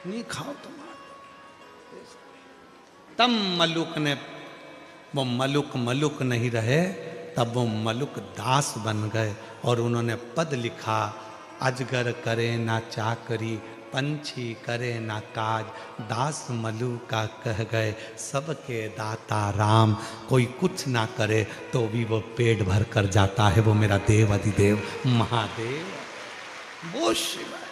नहीं खाओ तो मार। तब मलुक ने, वो मलुक नहीं रहे, तब वो मलुक दास बन गए और उन्होंने पद लिखा, अजगर करे ना चाकरी, पंछी करे ना काज, दास मलु का कह गए, सबके दाता राम। कोई कुछ ना करे तो भी वो पेट भर कर जाता है, वो मेरा देव अधिदेव महादेव, वो शिव है,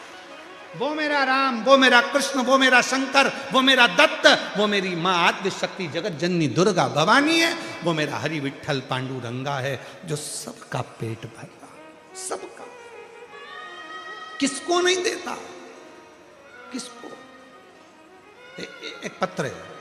वो मेरा राम, वो मेरा कृष्ण, वो मेरा शंकर, वो मेरा दत्त, वो मेरी माँ आद्य शक्ति जगत जननी दुर्गा भवानी है, वो मेरा हरि विठल पांडुरंगा है, जो सबका पेट भरता, सबका। किसको नहीं देता, किसको? एक पत्र है,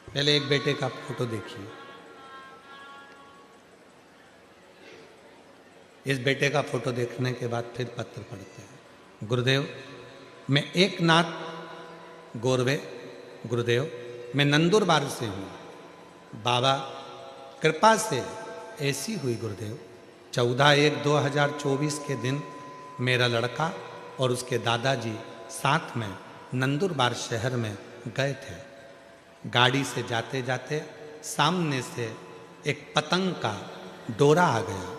पहले एक बेटे का फोटो देखिए। इस बेटे का फोटो देखने के बाद फिर पत्र पढ़ते हैं। गुरुदेव, मैं एक नाथ गोरवे, गुरुदेव मैं नंदुरबार से हूँ, बाबा कृपा से ऐसी हुई गुरुदेव, 14/1/2024 के दिन मेरा लड़का और उसके दादाजी साथ में नंदुरबार शहर में गए थे। गाड़ी से जाते जाते सामने से एक पतंग का डोरा आ गया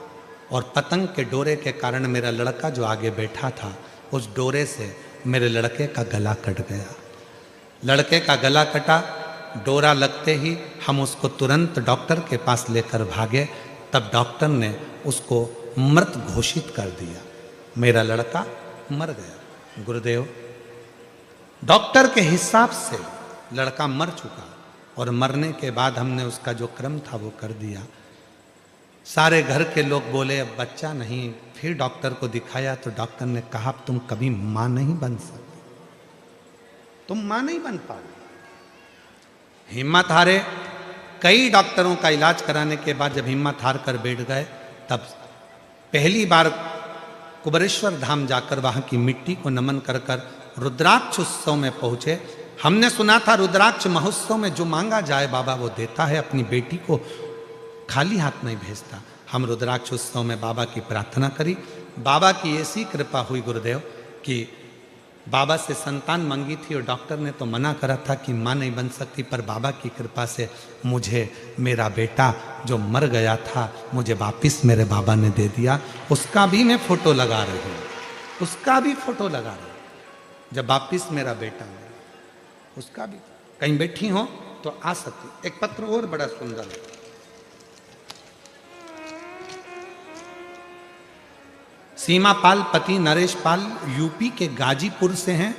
और पतंग के डोरे के कारण मेरा लड़का जो आगे बैठा था, उस डोरे से मेरे लड़के का गला कट गया। लड़के का गला कटा, डोरा लगते ही हम उसको तुरंत डॉक्टर के पास लेकर भागे, तब डॉक्टर ने उसको मृत घोषित कर दिया। मेरा लड़का मर गया। गुरुदेव, डॉक्टर के हिसाब से लड़का मर चुका और मरने के बाद हमने उसका जो क्रम था वो कर दिया। सारे घर के लोग बोले अब बच्चा नहीं, फिर डॉक्टर को दिखाया तो डॉक्टर ने कहा तुम कभी मां नहीं बन सकते, तुम मां नहीं बन पाओगे। हिम्मत हारे, कई डॉक्टरों का इलाज कराने के बाद जब हिम्मत हार कर बैठ गए, तब पहली बार कुबरेश्वर धाम जाकर वहां की मिट्टी को नमन कर कर रुद्राक्ष उत्सव में पहुंचे। हमने सुना था रुद्राक्ष महोत्सव में जो मांगा जाए बाबा वो देता है, अपनी बेटी को खाली हाथ नहीं भेजता। हम रुद्राक्ष उत्सव में बाबा की प्रार्थना करी, बाबा की ऐसी कृपा हुई गुरुदेव कि बाबा से संतान मांगी थी और डॉक्टर ने तो मना करा था कि मां नहीं बन सकती, पर बाबा की कृपा से मुझे मेरा बेटा जो मर गया था मुझे वापिस मेरे बाबा ने दे दिया। उसका भी मैं फोटो लगा रही हूँ, उसका भी फोटो लगा रही हूँ। जब वापिस मेरा बेटा मिला, उसका भी, कहीं बैठी हो तो आ सकती। एक पत्र और बड़ा सुंदर है, सीमा पाल पति नरेश पाल यूपी के गाजीपुर से हैं।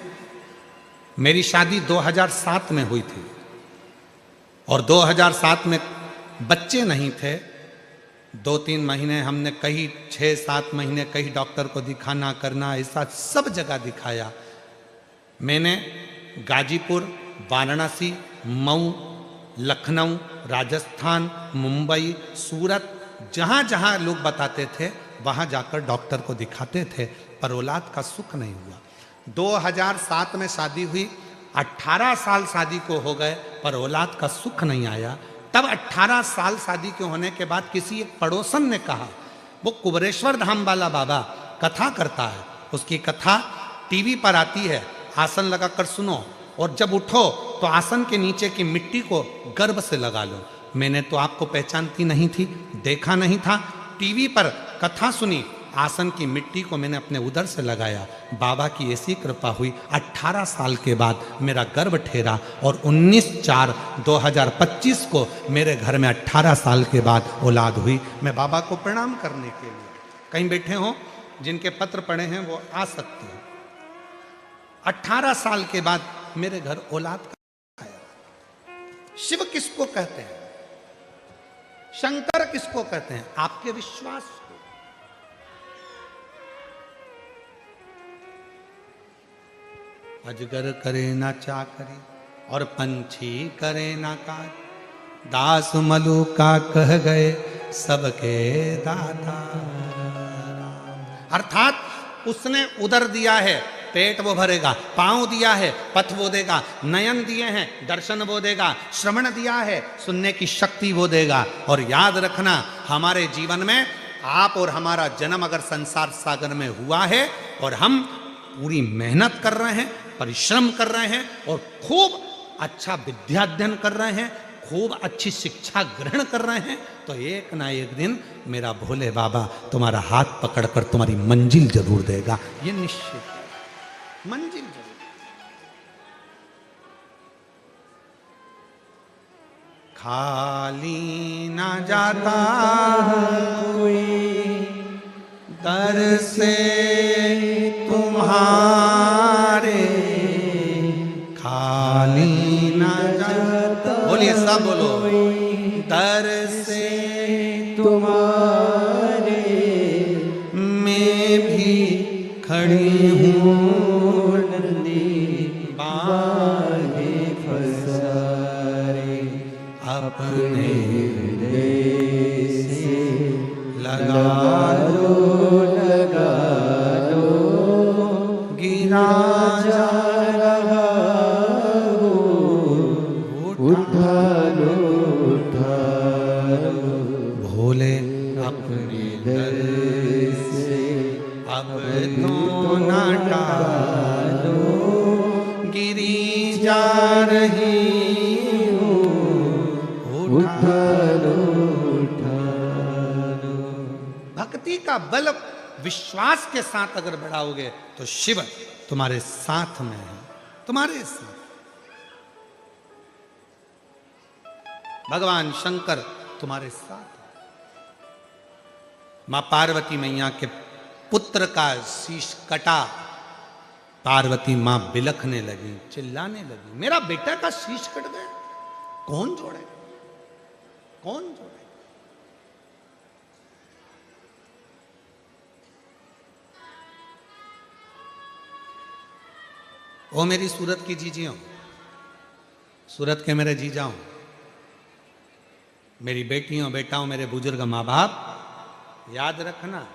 मेरी शादी 2007 में हुई थी और 2007 में बच्चे नहीं थे। 2-3 महीने हमने कहीं 6-7 महीने कहीं डॉक्टर को दिखाना करना, ऐसा सब जगह दिखाया। मैंने गाजीपुर, वाराणसी, मऊ, लखनऊ, राजस्थान, मुंबई, सूरत, जहाँ जहाँ लोग बताते थे वहाँ जाकर डॉक्टर को दिखाते थे, पर औलाद का सुख नहीं हुआ। 2007 में शादी हुई, 18 साल शादी को हो गए, पर औलाद का सुख नहीं आया। तब 18 साल शादी के होने के बाद किसी एक पड़ोसन ने कहा, वो कुबरेश्वर धाम वाला बाबा कथा करता है, उसकी कथा टीवी पर आती है, आसन लगाकर सुनो और जब उठो तो आसन के नीचे की मिट्टी को गर्भ से लगा लो। मैंने तो आपको पहचानती नहीं थी, देखा नहीं था, टीवी पर कथा सुनी, आसन की मिट्टी को मैंने अपने उदर से लगाया। बाबा की ऐसी कृपा हुई, 18 साल के बाद मेरा गर्भ ठहरा और 19/4/2025 को मेरे घर में 18 साल के बाद औलाद हुई। मैं बाबा को प्रणाम करने के लिए, कहीं बैठे हों जिनके पत्र पढ़े हैं वो आ सकते हैं। 18 साल के बाद मेरे घर औलाद का आया। शिव किसको कहते हैं, शंकर किसको कहते हैं? आपके विश्वास को। अजगर करे ना चाकरी और पंछी करे ना काज, दास मलु का कह गए सबके दाता। अर्थात उसने उदर दिया है, पेट वो भरेगा, पांव दिया है, पथ वो देगा, नयन दिए हैं, दर्शन वो देगा, श्रवण दिया है, सुनने की शक्ति वो देगा। और याद रखना, हमारे जीवन में आप और हमारा जन्म अगर संसार सागर में हुआ है और हम पूरी मेहनत कर रहे हैं, परिश्रम कर रहे हैं और खूब अच्छा विद्याध्ययन कर रहे हैं, खूब अच्छी शिक्षा ग्रहण कर रहे हैं, तो एक ना एक दिन मेरा भोले बाबा तुम्हारा हाथ पकड़कर तुम्हारी मंजिल जरूर देगा। ये निश्चित है, मंजिल जरूर। खाली ना जाता कोई दर से तुम्हारे, खाली ना जाता, बोलिए सब बोलो, दर से तुम्हारे मैं भी खड़ी हूँ नंदी बाहे फसारे, अपने हृदय से लगा लो गिरा जा रहा हो, उठा लो भोले अपने दर से अब तो ना टालो, गिरी जा रही हूँ, उठा लो। भक्ति का बल विश्वास के साथ अगर बढ़ाओगे तो शिव तुम्हारे साथ में है, तुम्हारे साथ। भगवान शंकर तुम्हारे साथ। मां पार्वती मैया के पुत्र का शीश कटा, पार्वती मां बिलखने लगी, चिल्लाने लगी, मेरा बेटा का शीश कट गया, कौन जोड़े, कौन जोड़े। ओ मेरी सूरत की जीजियों, सूरत के मेरे जीजाओं, मेरी बेटियों बेटाओं, मेरे बुजुर्ग माँ बाप, याद रखना,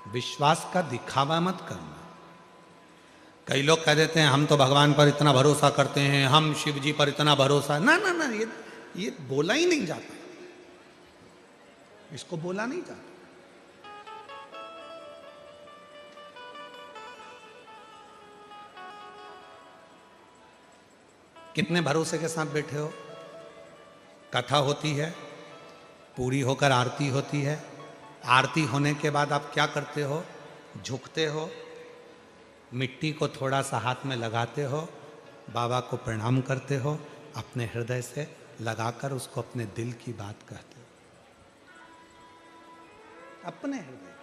विश्वास का दिखावा मत करना। कई लोग कह देते हैं हम तो भगवान पर इतना भरोसा करते हैं, हम शिव जी पर इतना भरोसा, ना ना ना, ये बोला ही नहीं जाता, इसको बोला नहीं जाता। कितने भरोसे के साथ बैठे हो। कथा होती है, पूरी होकर आरती होती है, आरती होने के बाद आप क्या करते हो, झुकते हो, मिट्टी को थोड़ा सा हाथ में लगाते हो, बाबा को प्रणाम करते हो, अपने हृदय से लगाकर उसको अपने दिल की बात कहते हो, अपने हृदय।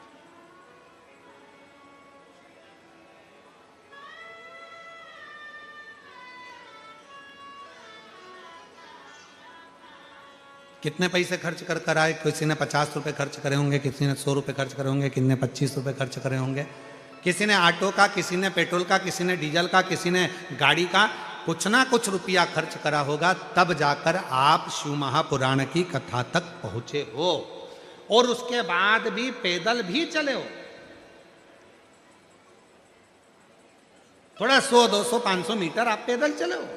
कितने पैसे खर्च कर कर आए, किसी ने 50 रुपए खर्च करे होंगे, किसी ने 100 रुपए खर्च करे होंगे, किसी ने 25 रुपए खर्च करे होंगे, किसी ने ऑटो का, किसी ने पेट्रोल का, किसी ने डीजल का, किसी ने गाड़ी का, कुछ ना कुछ रुपया खर्च करा होगा, तब जाकर आप शिव महापुराण की कथा तक पहुंचे हो। और उसके बाद भी पैदल भी चले हो, थोड़ा 100, 200, 500 मीटर आप पैदल चले हो।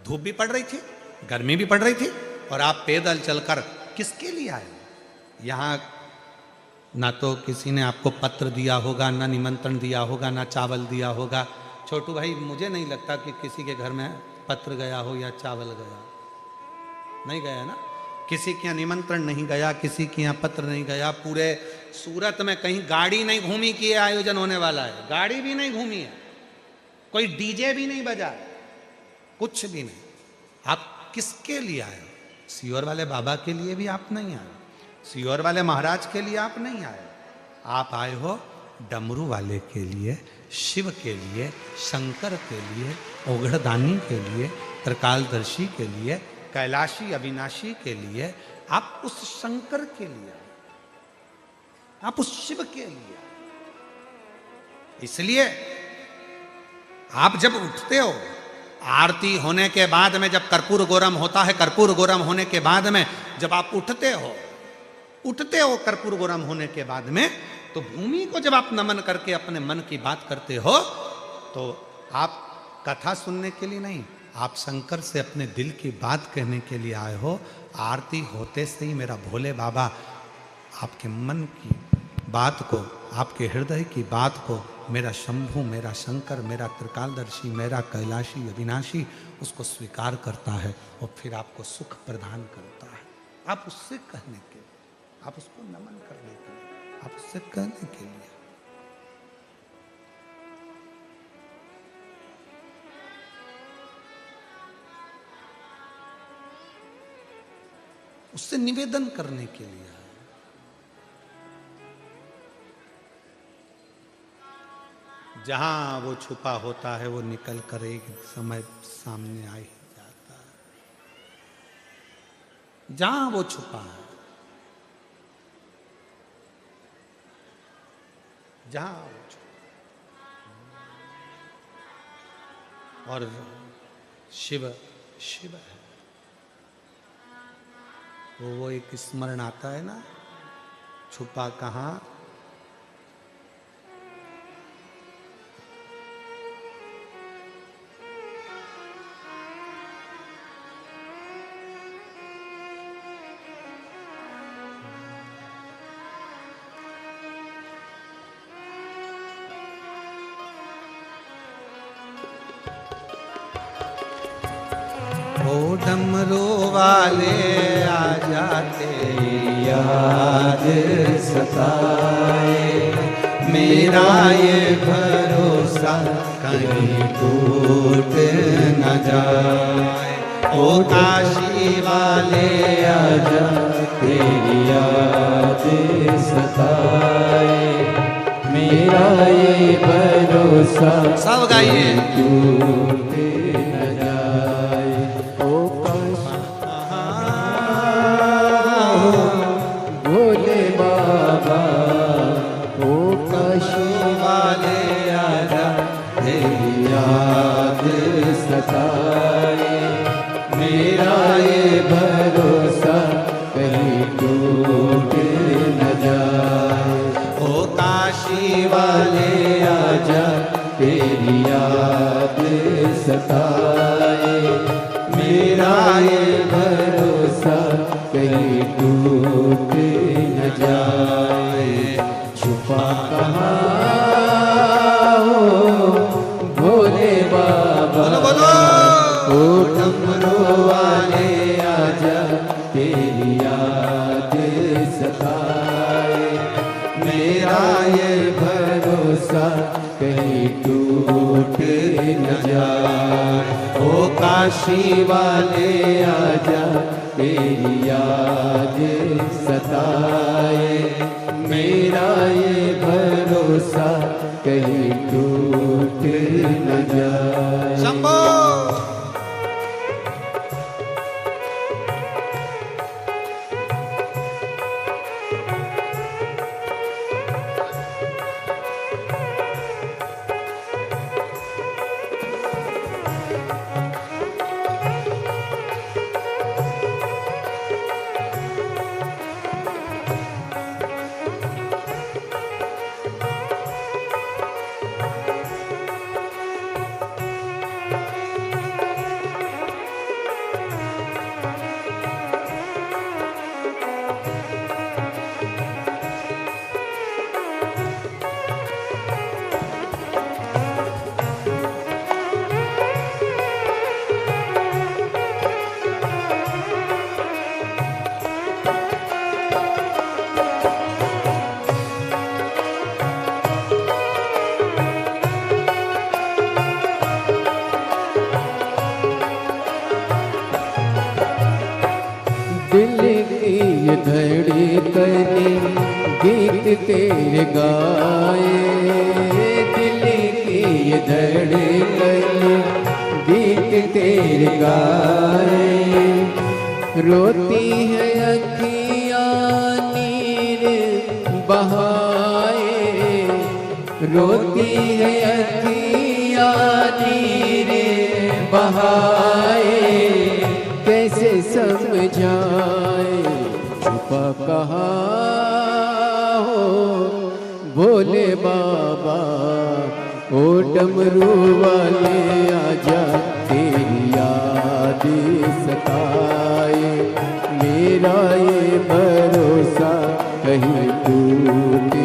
धूप भी पड़ रही थी, गर्मी भी पड़ रही थी, और आप पैदल चलकर किसके लिए आए। यहाँ ना तो किसी ने आपको पत्र दिया होगा, ना निमंत्रण दिया होगा, ना चावल दिया होगा। छोटू भाई, मुझे नहीं लगता कि किसी के घर में पत्र गया हो या चावल गया, नहीं गया ना, किसी के यहाँ निमंत्रण नहीं गया, किसी के यहाँ पत्र नहीं गया। पूरे सूरत में कहीं गाड़ी नहीं घूमी कि ये आयोजन होने वाला है, गाड़ी भी नहीं घूमी है, कोई डीजे भी नहीं बजा, कुछ भी नहीं। आप किसके लिए आए? सियोर वाले बाबा के लिए भी आप नहीं आए, सियोर वाले महाराज के लिए आप नहीं आए, आप आए हो डमरू वाले के लिए, शिव के लिए, शंकर के लिए, ओघड़दानी के लिए, त्रिकालदर्शी के लिए, कैलाशी अविनाशी के लिए। आप उस शंकर के लिए, आप उस शिव के लिए। इसलिए आप जब उठते हो, आरती होने के बाद में जब कर्पूर गौरम होता है, कर्पूर गौरम होने के बाद में जब आप उठते हो कर्पूर गौरम होने के बाद में, तो भूमि को जब आप नमन करके अपने मन की बात करते हो तो आप कथा सुनने के लिए नहीं, आप शंकर से अपने दिल की बात कहने के लिए आए हो। आरती होते से ही मेरा भोले बाबा आपके मन की बात को, आपके हृदय की बात को, मेरा शंभु, मेरा शंकर, मेरा त्रिकालदर्शी, मेरा कैलाशी अविनाशी उसको स्वीकार करता है और फिर आपको सुख प्रदान करता है। आप उससे कहने के लिए, आप उसको नमन करने के लिए, आप उससे कहने के लिए। उससे निवेदन करने के लिए। जहां वो छुपा होता है वो निकल कर एक समय सामने आ ही जाता है। जहां वो छुपा है, जहां वो छुपा, और शिव शिव है। वो एक स्मरण आता है ना, छुपा कहाँ, डमरू वाले आ जाते याद सताए, मेरा ये भरोसा कहीं टूट न जाए। ओ काशी वाले आ जाते याद सताए, मेरा ये भरोसा सब गाइए टूट न जाए। भोले बाबा ओ काशी वाले आजा, तेरी याद सताए, मेरा ये भरोसा कहीं टूट न जाए। ओ काशी वाले आजा, तेरी याद सताए, मेरा ये भरोसा कहीं टूट न जाए। छुपा कहाँ हो भोले बाबा, ओ डमरू वाले आजा, तेरी याद सताए, मेरा ये भरोसा कहीं टूट न जाए। ओ काशी वाले आजा, तेरी याद सताए, मेरा ये भरोसा कहीं टूट न जाए। शंभो धड़कने गीत तेरे गाए, दिल की ये धड़कने गीत तेरे गाए। रोती है अखियाँ नीर बहाए, रोती है अखियाँ नीर बहाए, कैसे समझाए। छुपा कहाँ हो भोले बाबा ओ डमरू वाले आजा तेरी याद सताए, मेरा ये भरोसा कहीं टूट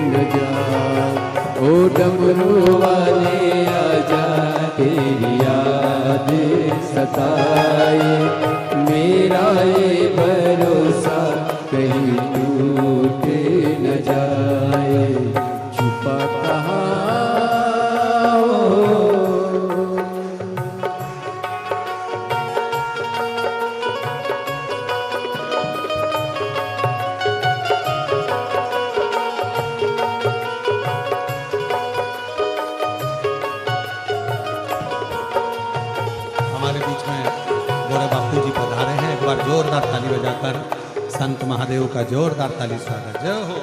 न जाए। ओ डमरू वाले आजा तेरी याद सताए, मेरा ये भरोसा कहीं टूट न जाए। छुपा कहाँ हो हमारे बीच में गोरे बापू जी पधारे हैं। एक बार जोरदार ताली बजाकर संत महादेव का जोरदार ताली स्वागत। जय हो।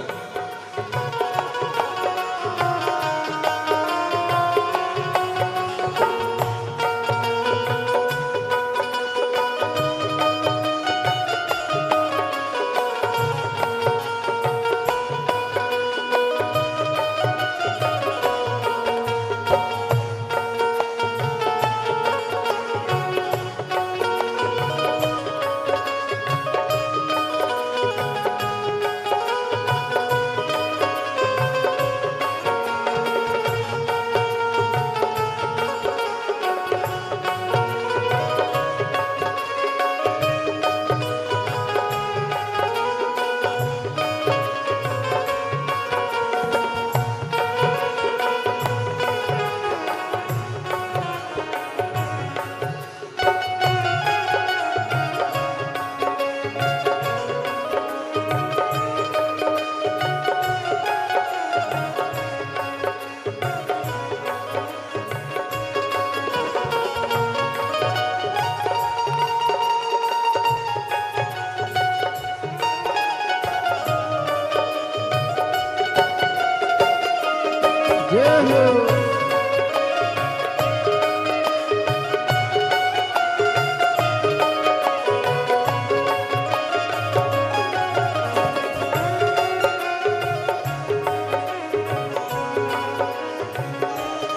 जय हो।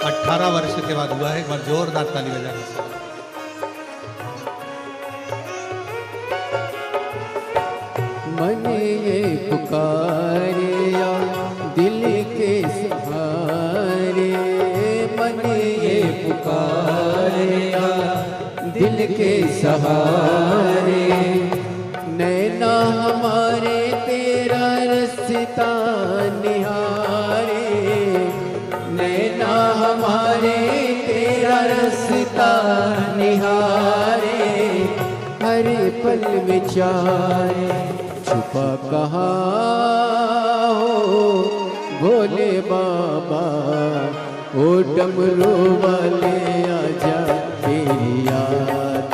18 वर्ष के बाद हुआ है। एक बार जोरदार ताली बजाकर। मन ये पुकारे दिल के सहारे, मन ये पुकारे दिल के सहारे, नैना हमारे तेरा रास्ता निहारे, नैना हमारे तेरा रास्ता निहारे, हर पल विचारे छुपा कहाँ हो भोले बाबा, ओ डमरू वाले आजा तेरी याद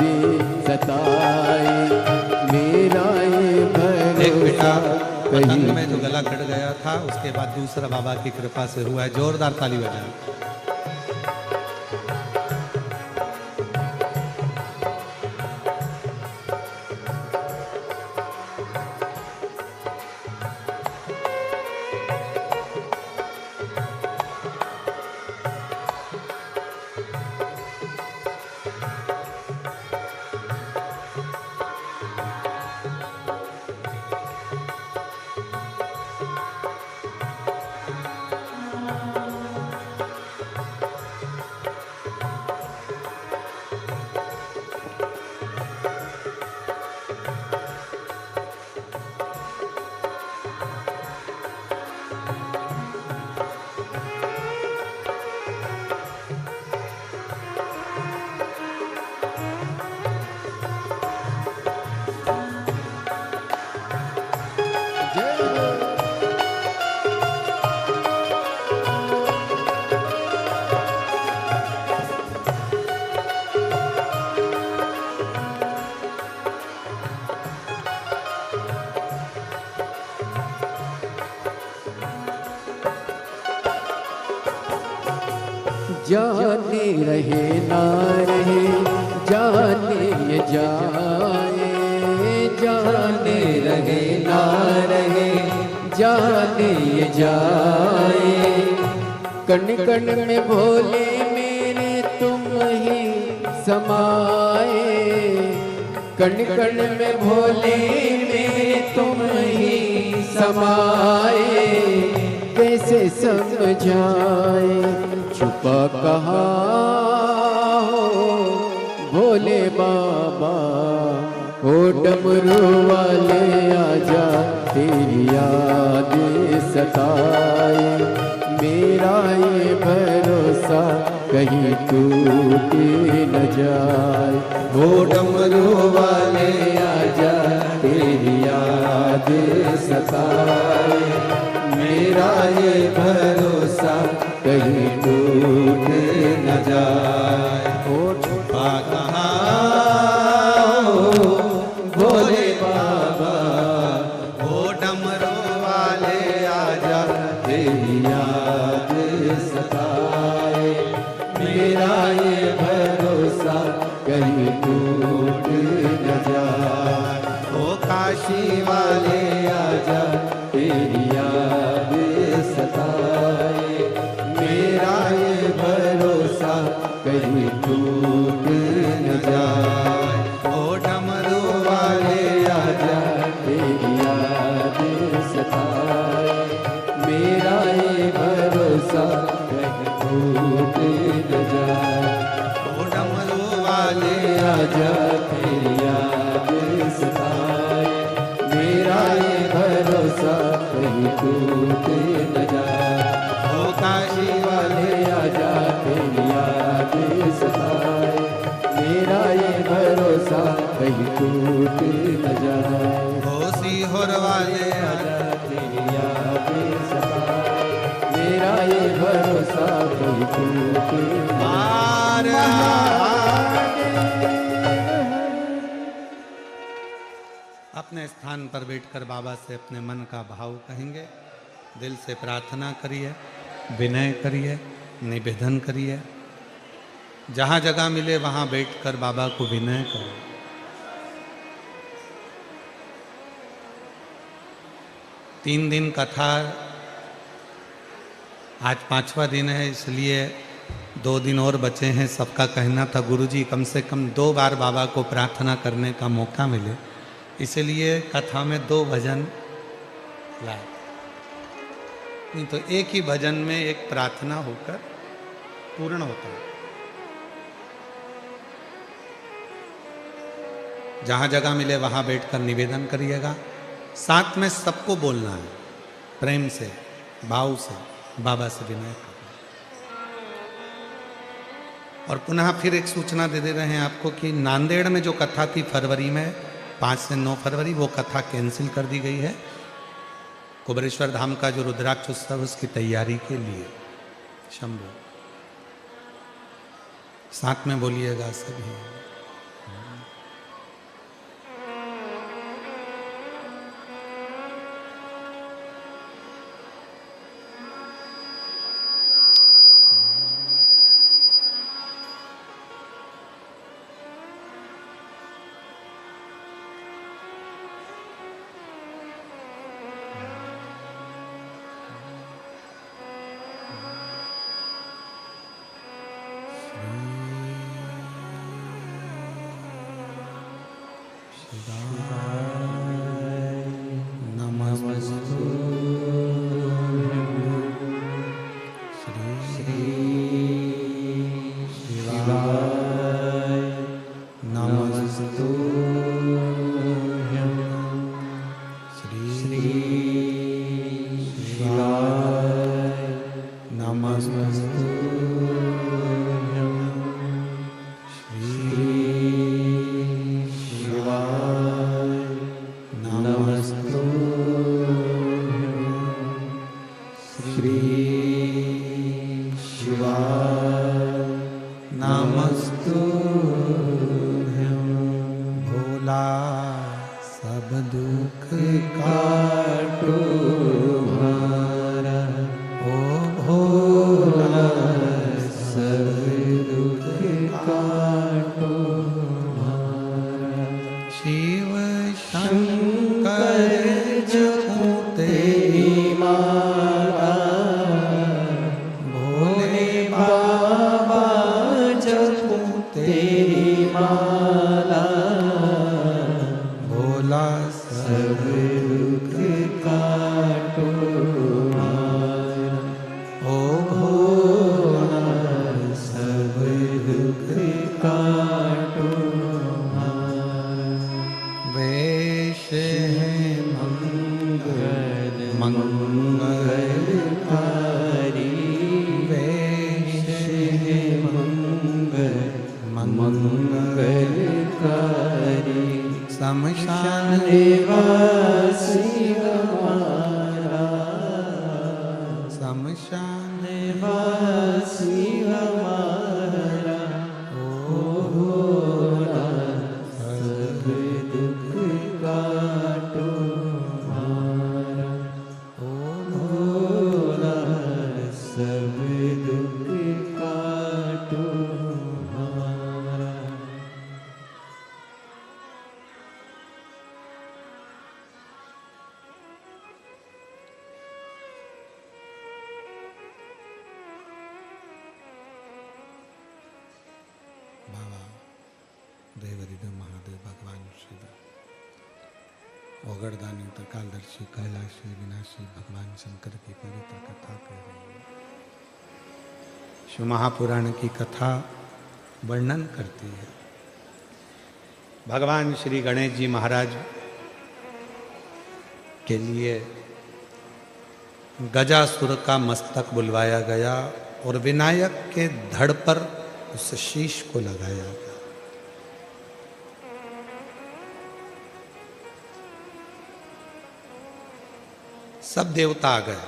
सताए, मेरा ये भरोसा। पतंग में जो गला कट गया था उसके बाद दूसरा बाबा की कृपा से हुआ है। जोरदार ताली बजाएं। जाने रहे ना रहे जाने ये जाए, जाने रहे ना रहे जाने ये जाए, कण कण में भोले मेरे तुम ही समाए, कण कण में भोले मेरे तुम ही समाए। कैसे समझाए छुपा कहाँ हो भोले बाबा, ओ डमरू वाले आजा तेरी याद सताए। मेरा ये भरोसा कहीं टूट न जाए, ओ डमरू वाले आजा तेरी याद सताए। मेरा ये भरोसा कहीं टूट न जाए। ओ छुपा कहाँ भोले बाबा, ओ डमरू वाले आजा तेरी याद सताए। मेरा ये भरोसा कहीं टूट न जाए। ओ काशी वाले आजा तेरी याद सताए। मेरा ये भरोसा कहीं टूट न जाए। ओ डमरू वाले आजा तेरी याद सताए। मेरा ये भरोसा कहीं टूट न जाए। ओ डमरू वाले आजा तेरी याद सताए। मेरा ये भरोसा कहीं टूट न जाए। ओ काशी वाले आजा तेरी याद सताए। मेरा ये भरोसा कहीं टूट न जाए। ओ सीहोर वाले आजा तेरी याद सताए। मेरा ये भरोसा कहीं टूट न अपने स्थान पर बैठकर बाबा से अपने मन का भाव कहेंगे। दिल से प्रार्थना करिए, विनय करिए, निवेदन करिए। जहाँ जगह मिले वहाँ बैठकर बाबा को विनय करो। तीन दिन कथा, आज 5वां दिन है, इसलिए 2 दिन और बचे हैं। सबका कहना था गुरुजी कम से कम 2 बार बाबा को प्रार्थना करने का मौका मिले, इसलिए कथा में 2 भजन लाए। नहीं तो एक ही भजन में एक प्रार्थना होकर पूर्ण होता है। जहाँ जगह मिले वहाँ बैठकर निवेदन करिएगा। साथ में सबको बोलना है, प्रेम से, भाव से, बाबा से विनय करना। और पुनः फिर एक सूचना दे रहे हैं आपको कि नांदेड़ में जो कथा थी फरवरी में 5 से 9 फरवरी, वो कथा कैंसिल कर दी गई है। कुबेरेश्वर धाम का जो रुद्राक्ष उत्सव, उसकी तैयारी के लिए शंभू साथ में बोलिएगा सभी। निवासी हमारा, शमशान निवासी हमारा, ओ भोला सब दुख काटो हमारा, ओ भोला सब दुख काटो हमारा। बाबा देवरिदेव महादेव भगवान शिव ओगरदानी त्रिकालदर्शी कैलाशी विनाशी भगवान शंकर की पवित्र कथा कह रही है। शिव महापुराण की कथा वर्णन करती है। भगवान श्री गणेश जी महाराज के लिए गजासुर का मस्तक बुलवाया गया और विनायक के धड़ पर उस शीश को लगाया गया। सब देवता आ गए,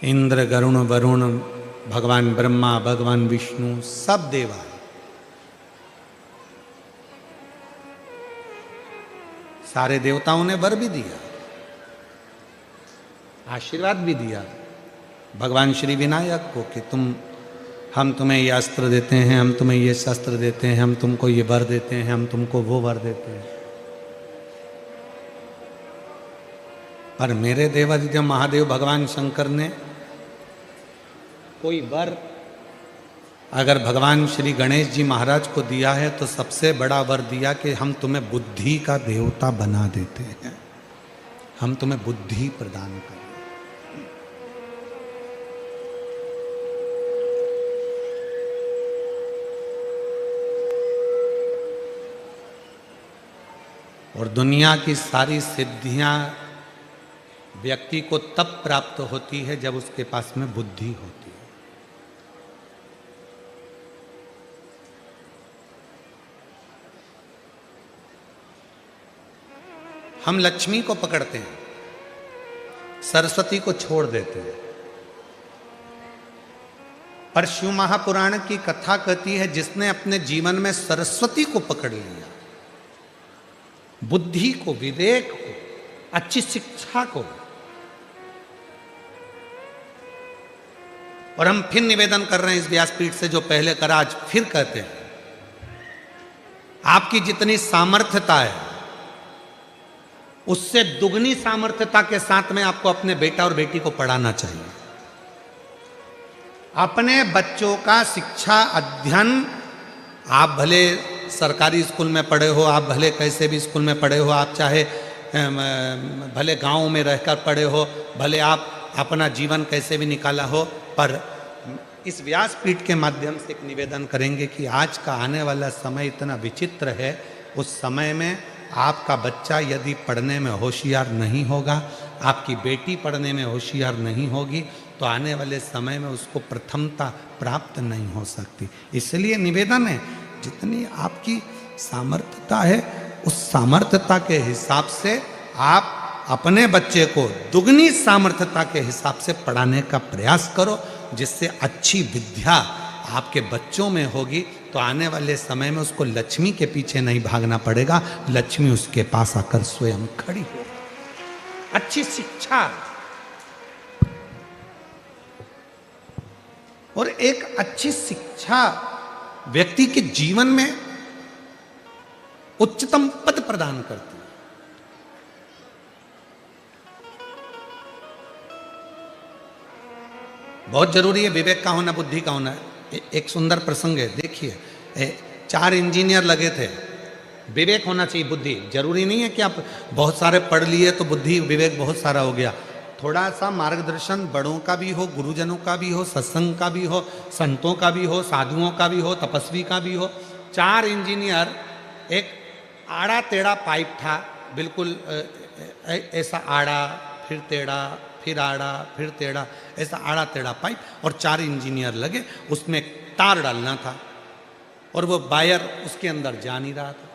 इंद्र गरुण वरुण भगवान ब्रह्मा भगवान विष्णु सब देव आए। सारे देवताओं ने वर भी दिया, आशीर्वाद भी दिया भगवान श्री विनायक को कि हम तुम्हें ये अस्त्र देते हैं, हम तुम्हें ये शस्त्र देते हैं, हम तुमको ये वर देते हैं, हम तुमको वो वर देते हैं। पर मेरे देवादिदेव महादेव भगवान शंकर ने कोई वर अगर भगवान श्री गणेश जी महाराज को दिया है तो सबसे बड़ा वर दिया कि हम तुम्हें बुद्धि का देवता बना देते हैं, हम तुम्हें बुद्धि प्रदान करें। और दुनिया की सारी सिद्धियां व्यक्ति को तब प्राप्त होती है जब उसके पास में बुद्धि होती है। हम लक्ष्मी को पकड़ते हैं, सरस्वती को छोड़ देते हैं, पर शिव महापुराण की कथा कहती है जिसने अपने जीवन में सरस्वती को पकड़ लिया, बुद्धि को, विवेक को, अच्छी शिक्षा को। और हम फिर निवेदन कर रहे हैं इस व्यासपीठ से, जो पहले करा आज फिर कहते हैं, आपकी जितनी सामर्थ्यता है उससे दुगनी सामर्थ्यता के साथ में आपको अपने बेटा और बेटी को पढ़ाना चाहिए। अपने बच्चों का शिक्षा अध्ययन, आप भले सरकारी स्कूल में पढ़े हो, आप भले कैसे भी स्कूल में पढ़े हो, आप चाहे भले गांव में रहकर पढ़े हो, भले आप अपना जीवन कैसे भी निकाला हो, पर इस व्यासपीठ के माध्यम से एक निवेदन करेंगे कि आज का आने वाला समय इतना विचित्र है। उस समय में आपका बच्चा यदि पढ़ने में होशियार नहीं होगा, आपकी बेटी पढ़ने में होशियार नहीं होगी, तो आने वाले समय में उसको प्रथमता प्राप्त नहीं हो सकती। इसलिए निवेदन है, जितनी आपकी सामर्थ्यता है उस सामर्थ्यता के हिसाब से आप अपने बच्चे को दुगनी सामर्थ्यता के हिसाब से पढ़ाने का प्रयास करो, जिससे अच्छी विद्या आपके बच्चों में होगी तो आने वाले समय में उसको लक्ष्मी के पीछे नहीं भागना पड़ेगा, लक्ष्मी उसके पास आकर स्वयं खड़ी हो। अच्छी शिक्षा और एक अच्छी शिक्षा व्यक्ति के जीवन में उच्चतम पद प्रदान करती है। बहुत जरूरी है विवेक का होना, बुद्धि का होना। एक सुंदर प्रसंग है, देखिए, 4 इंजीनियर लगे थे। विवेक होना चाहिए, बुद्धि जरूरी नहीं है कि आप बहुत सारे पढ़ लिए तो बुद्धि विवेक बहुत सारा हो गया। थोड़ा सा मार्गदर्शन बड़ों का भी हो, गुरुजनों का भी हो, सत्संग का भी हो, संतों का भी हो, साधुओं का भी हो, तपस्वी का भी हो। 4 इंजीनियर, एक आड़ा टेढ़ा पाइप था, बिल्कुल ऐसा आड़ा फिर टेढ़ा फिर आड़ा फिर टेढ़ा, ऐसा आड़ा टेढ़ा पाइप, और 4 इंजीनियर लगे। उसमें तार डालना था और वो वायर उसके अंदर जा नहीं रहा था।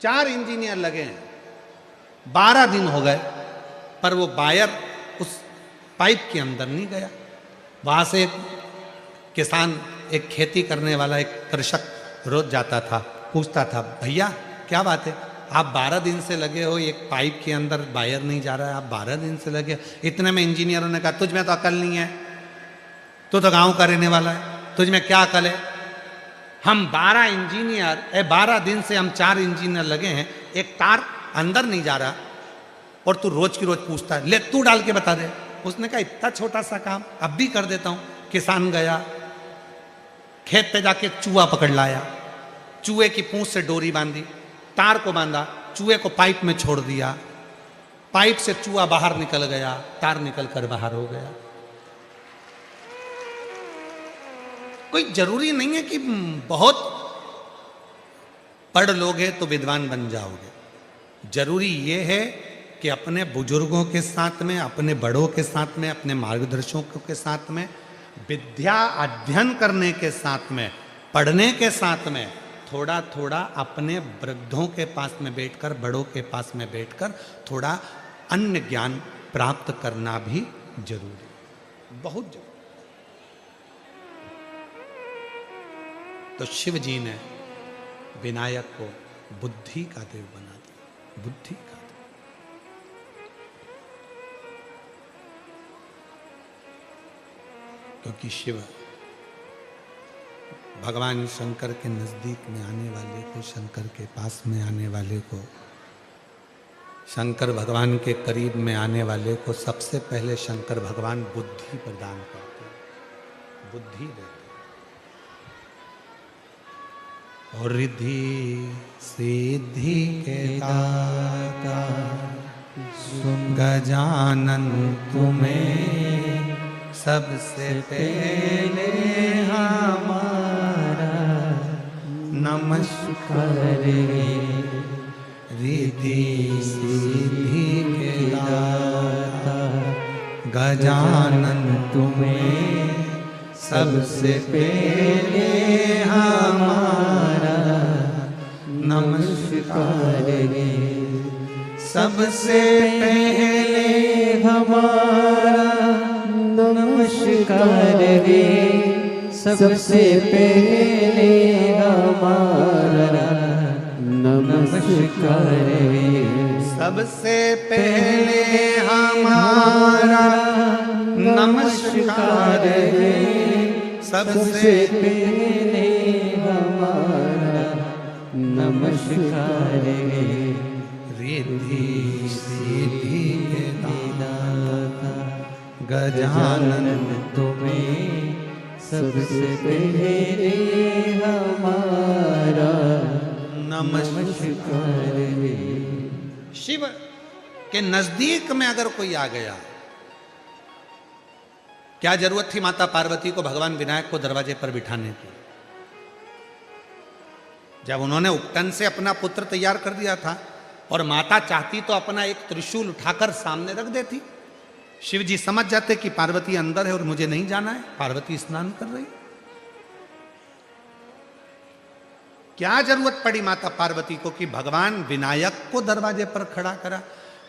4 इंजीनियर लगे हैं, 12 दिन हो गए, पर वो वायर उस पाइप के अंदर नहीं गया। वहां से एक किसान, एक खेती करने वाला एक कृषक रोज जाता था, पूछता था, भैया क्या बात है, आप 12 दिन से लगे हो, एक पाइप के अंदर वायर नहीं जा रहा है, आप 12 दिन से लगे। इतने में इंजीनियरों ने कहा, तुझ में तो अकल नहीं है, तू तो गांव का रहने वाला है, तुझ में क्या अकल है? हम 12 दिन से हम 4 इंजीनियर लगे हैं, एक तार अंदर नहीं जा रहा, और तू रोज की रोज पूछता है, ले तू डाल के बता दे। उसने कहा, इतना छोटा सा काम अब भी कर देता हूं। किसान गया, खेत पे जाके चूहा पकड़ लाया, चूहे की पूंछ से डोरी बांधी, तार को बांधा, चूहे को पाइप में छोड़ दिया, पाइप से चूहा बाहर निकल गया, तार निकल कर बाहर हो गया। कोई जरूरी नहीं है कि बहुत पढ़ लोगे तो विद्वान बन जाओगे। जरूरी ये है कि अपने बुजुर्गों के साथ में, अपने बड़ों के साथ में, अपने मार्गदर्शकों के साथ में, विद्या अध्ययन करने के साथ में, पढ़ने के साथ में, थोड़ा थोड़ा अपने वृद्धों के पास में बैठकर, बड़ों के पास में बैठकर थोड़ा अन्य ज्ञान प्राप्त करना भी जरूरी, बहुत जरूरी। तो शिव जी ने विनायक को बुद्धि का देव बना दिया, बुद्धि का देव। क्योंकि शिव भगवान शंकर के नजदीक में आने वाले को, शंकर के पास में आने वाले को, शंकर भगवान के करीब में आने वाले को सबसे पहले शंकर भगवान बुद्धि प्रदान करते हैं, बुद्धि देते हैं। और रिद्धि सिद्धि के दाता गजानन तुम्हें सबसे पहले हमारा नमस्कार रिद्धि सिद्धि के दाता गजानन तुम्हें सबसे पहले हमारा नमस्कार सबसे पहले हमारा नमस्कार रे, सबसे पहले हमारा नमस्कार रे, सबसे पहले हमारा नमस्कार रे, सबसे पहले हमारा नमस्कार रे। रिद्धि सिद्धि के दाता गजानन तुम्हें सबसे पहले हमारा नमस्कार रे। शिव के नजदीक में अगर कोई आ गया, क्या जरूरत थी माता पार्वती को भगवान विनायक को दरवाजे पर बिठाने की? जब उन्होंने उपटन से अपना पुत्र तैयार कर दिया था और माता चाहती तो अपना एक त्रिशूल उठाकर सामने रख देती। शिव जी समझ जाते कि पार्वती अंदर है और मुझे नहीं जाना है, पार्वती स्नान कर रही। क्या जरूरत पड़ी माता पार्वती को कि भगवान विनायक को दरवाजे पर खड़ा करा?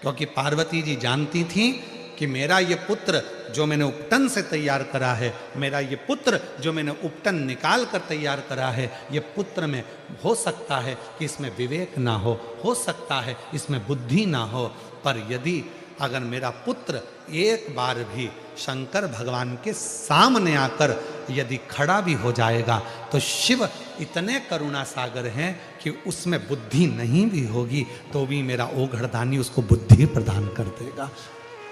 क्योंकि पार्वती जी जानती थी कि मेरा ये पुत्र जो मैंने उपटन से तैयार करा है, मेरा ये पुत्र जो मैंने उपटन निकाल कर तैयार करा है, ये पुत्र में हो सकता है कि इसमें विवेक ना हो सकता है इसमें बुद्धि ना हो, पर यदि अगर मेरा पुत्र एक बार भी शंकर भगवान के सामने आकर यदि खड़ा भी हो जाएगा तो शिव इतने करुणा सागर हैं कि उसमें बुद्धि नहीं भी होगी तो भी मेरा ओघड़दानी उसको बुद्धि प्रदान कर देगा,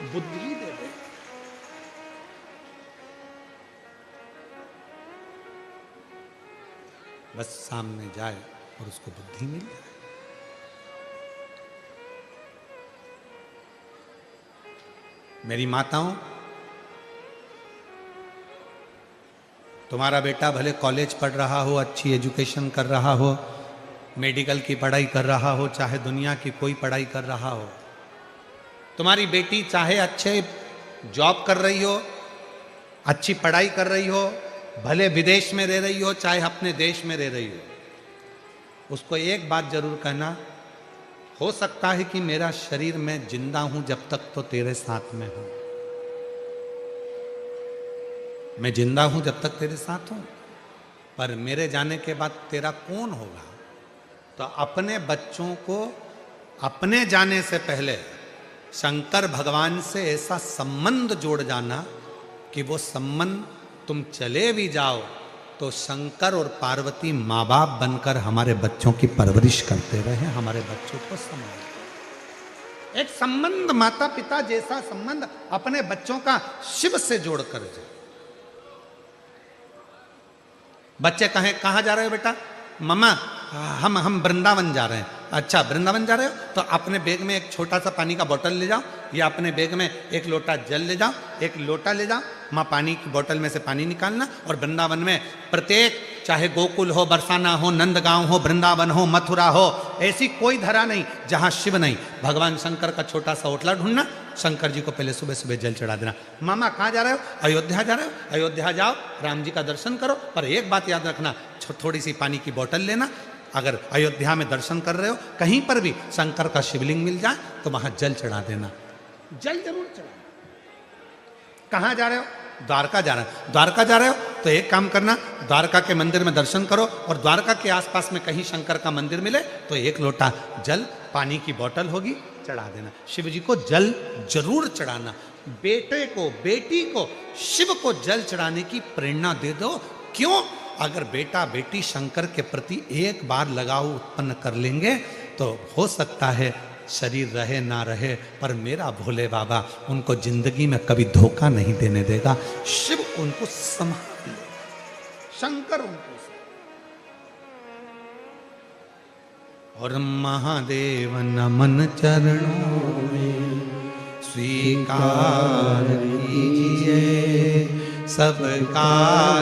बुद्धि दे देगा। बस सामने जाए और उसको बुद्धि मिल जाए। मेरी माताओं, तुम्हारा बेटा भले कॉलेज पढ़ रहा हो, अच्छी एजुकेशन कर रहा हो, मेडिकल की पढ़ाई कर रहा हो, चाहे दुनिया की कोई पढ़ाई कर रहा हो, तुम्हारी बेटी चाहे अच्छे जॉब कर रही हो, अच्छी पढ़ाई कर रही हो, भले विदेश में रह रही हो चाहे अपने देश में रह रही हो, उसको एक बात जरूर कहना हो सकता है कि मेरा शरीर मैं जिंदा हूं जब तक तो तेरे साथ में हूं, मैं जिंदा हूं जब तक तेरे साथ हूं, पर मेरे जाने के बाद तेरा कौन होगा? तो अपने बच्चों को अपने जाने से पहले शंकर भगवान से ऐसा संबंध जोड़ जाना कि वो संबंध तुम चले भी जाओ तो शंकर और पार्वती माँ बाप बनकर हमारे बच्चों की परवरिश करते रहे, हमारे बच्चों को संभालते। एक संबंध माता पिता जैसा संबंध अपने बच्चों का शिव से जोड़कर जाए। बच्चे कहें कहां जा रहे हो बेटा? मम्मा हम वृंदावन जा रहे हैं। अच्छा वृंदावन जा रहे हो तो अपने बैग में एक छोटा सा पानी का बोतल ले जाओ, या अपने बैग में एक लोटा जल ले जाओ, एक लोटा ले जाओ, माँ पानी की बोतल में से पानी निकालना, और वृंदावन में प्रत्येक, चाहे गोकुल हो, बरसाना हो, नंदगांव हो, वृंदावन हो, मथुरा हो, ऐसी कोई धरा नहीं जहां शिव नहीं, भगवान शंकर का छोटा सा ओटला ढूंढना, शंकर जी को पहले सुबह सुबह जल चढ़ा देना। मामा कहाँ जा रहे हो? अयोध्या जा रहे हो? अयोध्या जाओ, राम जी का दर्शन करो, पर एक बात याद रखना, थोड़ी सी पानी की बोतल लेना। अगर अयोध्या में दर्शन कर रहे हो, कहीं पर भी शंकर का शिवलिंग मिल जाए तो वहां जल चढ़ा देना, जल जरूर चढ़ा। कहां जा रहे हो? द्वारका जा रहे हो। द्वारका जा रहे हो तो एक काम करना, द्वारका के मंदिर में दर्शन करो, और द्वारका के आसपास में कहीं शंकर का मंदिर मिले तो एक लोटा जल, पानी की बोतल होगी, चढ़ा देना। शिव जी को जल जरूर चढ़ाना। बेटे को, बेटी को शिव को जल चढ़ाने की प्रेरणा दे दो। क्यों? अगर बेटा बेटी शंकर के प्रति एक बार लगाव उत्पन्न कर लेंगे तो हो सकता है शरीर रहे ना रहे, पर मेरा भोले बाबा उनको जिंदगी में कभी धोखा नहीं देने देगा। शिव उनको संभाल, शंकर उनको। और महादेव नमन चरणों में स्वीकार कीजिए सबका